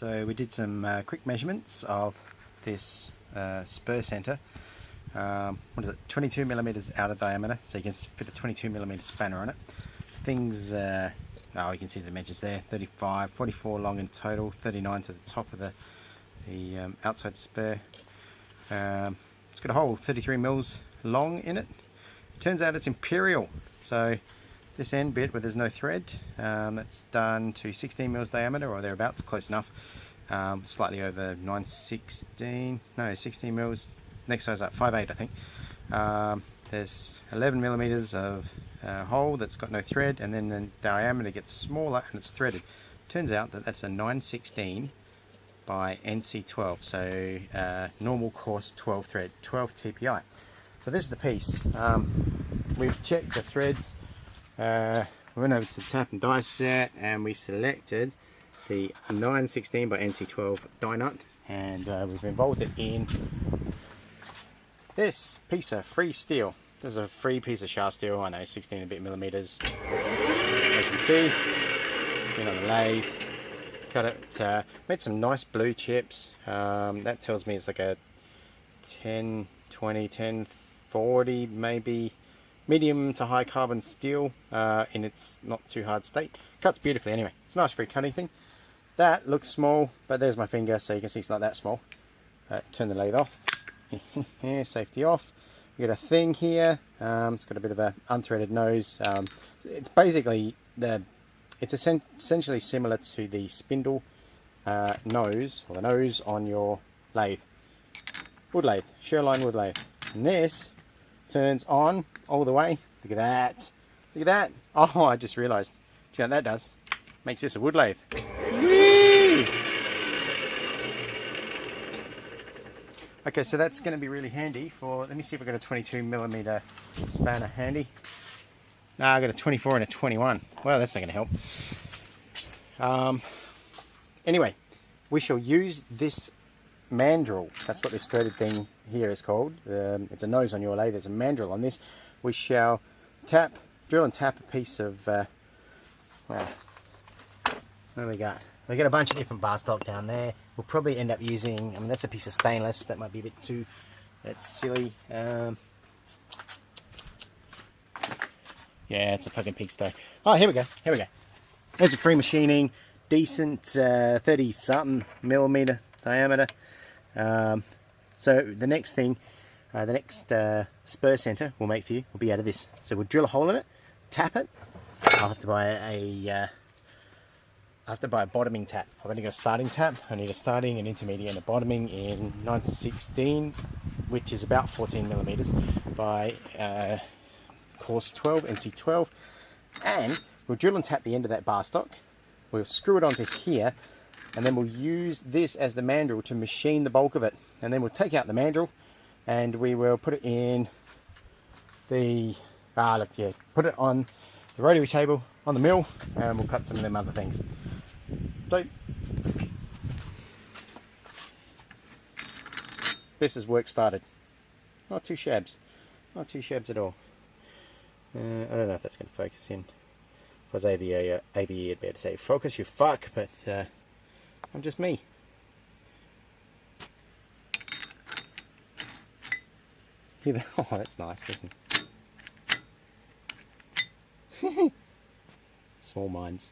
So we did some quick measurements of this spur center. What is it? 22 millimeters outer diameter, so you can fit a 22 millimeter spanner on it. Things, oh, you can see the dimensions there: 35, 44 long in total, 39 to the top of the outside spur. It's got a hole 33 mils long in it. Turns out it's imperial, so this end bit where there's no thread, that's done to 16 mils diameter or thereabouts, close enough. Slightly over 16 mils. Next size up, 5'8" I think. There's 11 millimeters of hole that's got no thread, and then the diameter gets smaller and it's threaded. Turns out that that's a 916 by NC12, so normal course 12 thread, 12 TPI. So this is the piece. We've checked the threads. We went over to the tap and die set and we selected the 916 by NC12 die nut, and we've involved it in this piece of free steel. This is a free piece of sharp steel, I know, 16 and a bit millimeters. As you can see, been on the lathe. Got it, made some nice blue chips. That tells me it's like a 10, 20, 10, 40 maybe. Medium to high carbon steel in its not too hard state. Cuts beautifully anyway. It's a nice free cutting thing. That looks small, but there's my finger, so you can see it's not that small. Turn the lathe off. Safety off. You got a thing here. It's got a bit of an unthreaded nose. It's basically it's essentially similar to the spindle nose, or the nose on your lathe. Wood lathe, Sherline wood lathe. And this turns on all the way. Look at that. Look at that. Oh, I just realised. Do you know what that does? Makes this a wood lathe. Whee! Okay, so that's going to be really handy for, let me see if I've got a 22 millimeter spanner handy. No, I've got a 24 and a 21. Well, that's not going to help. Anyway, we shall use this mandrel. That's what this threaded thing here is called. It's a nose on your lathe. There's a mandrel on this. We shall drill and tap a piece of, well, what do we got? We got a bunch of different bar stock down there. We'll probably end up using, I mean, that's a piece of stainless. That might be a bit too, that's silly. Yeah, it's a fucking pigsty. Oh, here we go. Here we go. There's a free machining, decent 30 something millimeter diameter. So the next thing, the next spur center we'll make for you will be out of this. So we'll drill a hole in it, tap it. I'll have to buy a bottoming tap. I've only got a starting tap. I need a starting, an intermediate, and a bottoming in 916, which is about 14 millimeters by course 12, NC12. And we'll drill and tap the end of that bar stock. We'll screw it onto here, and then we'll use this as the mandrel to machine the bulk of it. And then we'll take out the mandrel, and we will put it in the, put it on the rotary table on the mill, and we'll cut some of them other things. So, this is work started. Not too shabs. Not too shabs at all. I don't know if that's going to focus in. If I was AVE, it'd be able to say, focus you fuck, but I'm just me. Oh, that's nice, listen. Small minds.